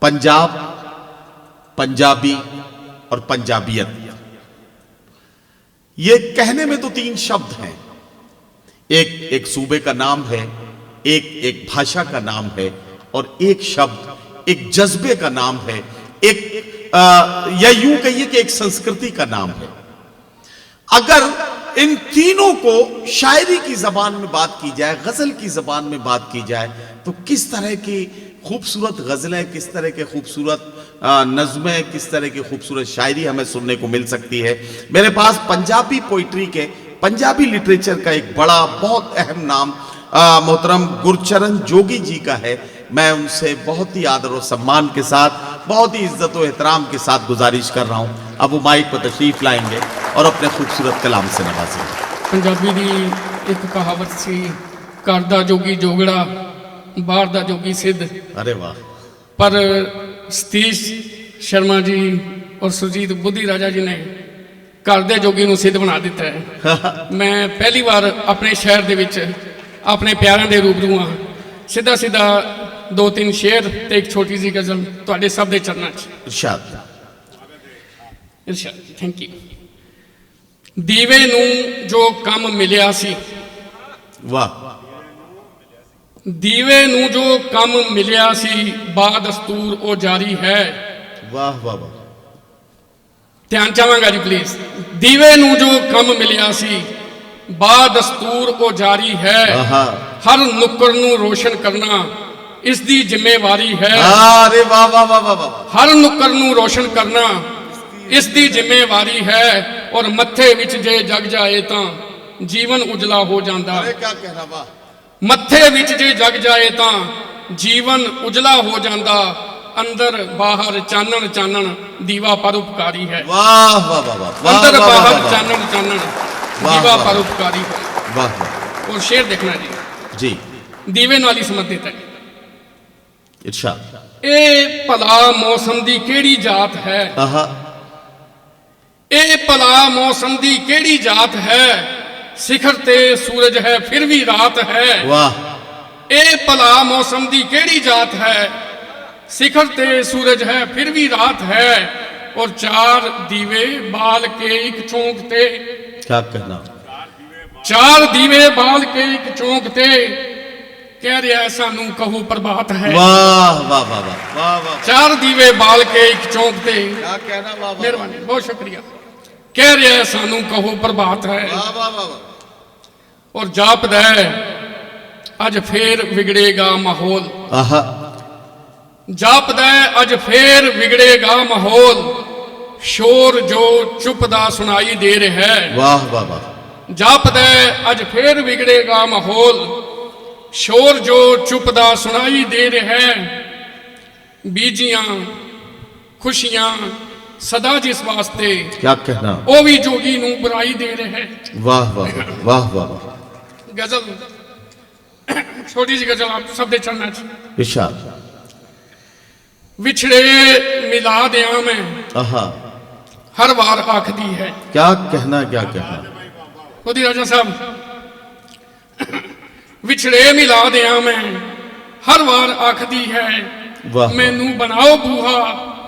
पंजाब, पंजाबी और पंजाबियत, ये कहने में तो तीन शब्द हैं। एक सूबे का नाम है, एक भाषा का नाम है, और एक शब्द एक जज्बे का नाम है, या यूं कहिए कि एक संस्कृति का नाम है। अगर इन तीनों को शायरी की जबान में बात की जाए, गजल की जबान में बात की जाए, तो किस तरह की खूबसूरत गजलें, किस तरह के खूबसूरत नज़्में, किस तरह की खूबसूरत शायरी हमें सुनने को मिल सकती है। मेरे पास पंजाबी पोइट्री के, पंजाबी लिटरेचर का एक बड़ा बहुत अहम नाम मोहतरम गुरचरण जोगी जी का है। मैं उनसे बहुत ही आदर और सम्मान के साथ, बहुत ही इज्जत और एहतराम के साथ गुजारिश कर रहा हूँ, अब वो माइक पर तशरीफ लाएंगे और अपने खूबसूरत कलाम से नवाजेंगे। पंजाबी दी एक कहावत सी, घर दा जोगी जोगड़ा, बाहर दा जोगी सिद्ध। अरे वाह। पर सतीश शर्मा जी और सुरजीत बुद्धि राजा जी ने घर दे जोगी नूं सिद्ध बना दिता है। मैं पहली बार अपने शहर दे विच अपने प्यारों के रूबरू हाँ। सीधा सीधा दो तीन शेर ते एक छोटी सी गजल तुहाडे सब दे चरणों च। इरशाद। Thank you. दीवे नूं जो कम मिलिया सी, वाह। दीवे नूं जो कम मिलिया सी, बादस्तूर ओ जारी है। वाह वाह वाह। ध्यान चाहांगा जी प्लीज। दीवे नूं जो कम मिलिया सी, बादस्तूर ओ जारी है। हर नुक्कड़ नूं रोशन करना इसकी जिम्मेवारी है। अरे वाह वाह वाह वाह। हर नुक्कड़ नूं रोशन करना इसकी जिम्मेवारी है, और मत्थे विच जे जग जाए तां जीवन उजला हो जांदा। अरे क्या कहना, वाह। मत्थे विच जे जग जाए तां जीवन उजला हो जांदा, अंदर बाहर चानन चानन दीवा परोपकारी है। वाह वाह वाह वाह। अंदर बाहर चानन चानन दीवा परोपकारी है। वाह। और शेर देखना जी, दीवे नाल ही संबंधित है। इरशाद। ए भला मौसम दी केड़ी जात है, ए भला मौसम दी केड़ी जात है, शिखर ते सूरज है फिर भी रात है। वाह। ए भला मौसम दी केड़ी जात है, शिखर ते सूरज है फिर भी रात है, और चार दीवे बाल के एक चौंकते। क्या कहना। चार दीवे बाल के एक चौंकते, कह रहा है सानू कहो प्रभात है। वाह वाह वाह वाह वाह। चार दीवे बाल के एक चौंकते, क्या कहना, वाह। मेहरबानी, बहुत शुक्रिया। कह रहा है सानू कहो प्रभात है। वाह वाह वाह। और जापदा है अज फिर बिगड़ेगा माहौल। जापदा है अज फिर बिगड़ेगा माहौल, शोर जो चुपदा सुनाई दे रहा है। वाह वाह वाह। जापदा है अज फिर बिगड़ेगा माहौल, शोर जो चुपदा सुनाई दे रहा है, बीजियां खुशियां सदा जिस वास्ते। क्या कहना। वो भी जोगी नूं बुराई दे रहे हैं। वाह वाह वाह वाह। गजल छोटी सी गजल आप सब दे चलना। इरशाद। विछड़े मिला दिया मैं हर बार आखदी है। क्या कहना, क्या कहना। मोदी राजा साहब, विछड़े मिला दिया मैं हर बार आखदी है, मैनू बनाओ बूहा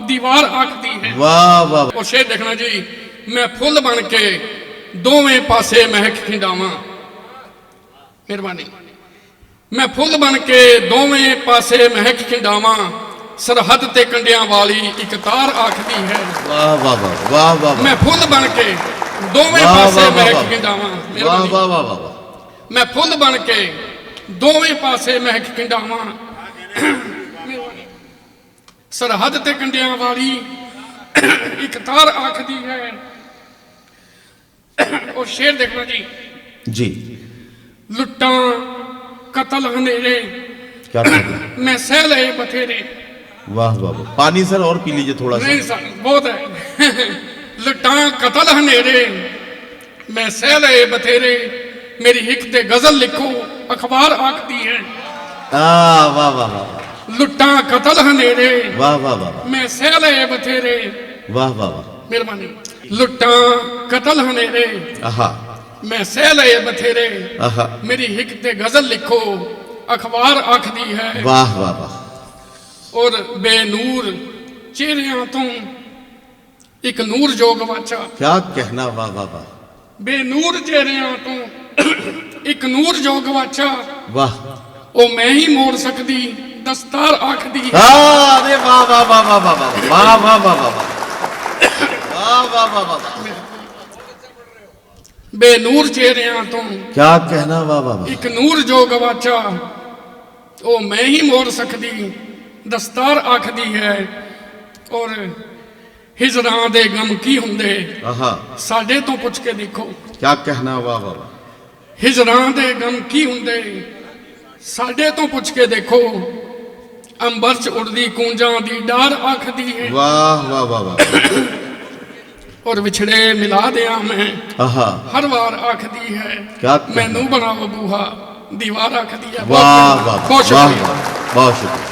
दीवार आखदी है। वाह वाह। और शेर देखना जी, मैं फुल बन के दोवें पासे महक खिंडावा। मेहरबानी। मैं फुल बन के दोवें पासे महक खिंडावा, सरहद ते कंडियां वाली एक तार आखदी है। वाह वाह वाह वाह वाह। मैं फुल बन के दोवें पासे महक खिंडावा। वाह वाह वाह वाह। मैं फुल बन के दोवें पासे महक खिंडावा, सरहद ते कंडियां वाली एक तार आखदी है। और शेर देखना जी, लुट्टां कतल हनेरे, क्या मैं सह लए बथेरे। वाह वाह वाह। पानी सर और पी लीजिए थोड़ा सा। नहीं सर, बहुत है। लुट्टां कतल हनेरे, मैं सह लए बथेरे, मेरी हिक ते गजल लिखो अखबार आखदी है। वाह वाह वाह। लुट्टां कतल हनेरे, वाह वाह वाह। मैं सह लए बथेरे। वाह वाह वाह। मेहरबानी। लुट्टां कतल हनेरे, मैं सह लए बथेरे, मेरी हिक ते गजल लिखो अखबार आखदी है। वाह वाह वाह। ਔਰ ਬੇਨੂਰ ਚਿਹਰਿਆਂ ਤੋਂ ਇੱਕ ਨੂਰ ਜੋ ਗਵਾਚਾ। क्या कहना, वाह वाह वाह ਬੇਨੂਰ ਚਿਹਰਿਆਂ ਤੋਂ ਇੱਕ ਨੂਰ ਜੋ ਗਵਾਚਾ। वाह। ਉਹ ਮੈਂ ਹੀ ਮੋੜ ਸਕਦੀ ਦਸਤਾਰ ਆਖਦੀ ਹੈ। अरे वाह वाह वाह वाह वाह वाह वाह वाह वाह वाह वाह वाह वाह वाह वाह। ਬੇਨੂਰ ਚਿਹਰਿਆਂ ਤੋਂ क्या कहना, वाह वाह वाह। ਇੱਕ ਨੂਰ ਜੋ ਗਵਾਚਾ। ਉਹ ਮੈਂ ਹੀ ਮੋੜ ਸਕਦੀ ਦਸਤਾਰ ਆਖਦੀ ਹੈ। ਔਰ ਹਿਜਰਾਂ ਦੇ ਗਮ ਕੀ ਹੁੰਦੇ आहा, ਸਾਡੇ ਤੋਂ ਪੁੱਛ ਕੇ ਦੇਖੋ। क्या कहना, वाह वाह वाह। ਹਿਜਰਾਂ ਦੇ ਗਮ ਕੀ ਹੁੰਦੇ ਸਾਡੇ ਤੋਂ ਪੁੱਛ ਕੇ ਦੇਖੋ। ਅੰਬਰ ਚ ਉੜਦੀ ਕੂੰਜਾਂ ਦੀ ਡਾਰ ਆਖਦੀ ਹੈ। वाह वाह वाह वाह। ਔਰ ਵਿਛੜੇ ਮਿਲਾ ਦਿਆਂ ਮੈਂ आहा, ਹਰ ਵਾਰ ਆਖਦੀ ਹੈ। क्या कहना, ਮੈਨੂੰ ਬਣਾਓ ਬੂਹਾ ਦੀਵਾਰ ਆਖਦੀ ਹੈ। वाह वाह ਬਹੁਤ वाह ਸ਼ੁਕਰੀਆ। बहुत शुक्रिया।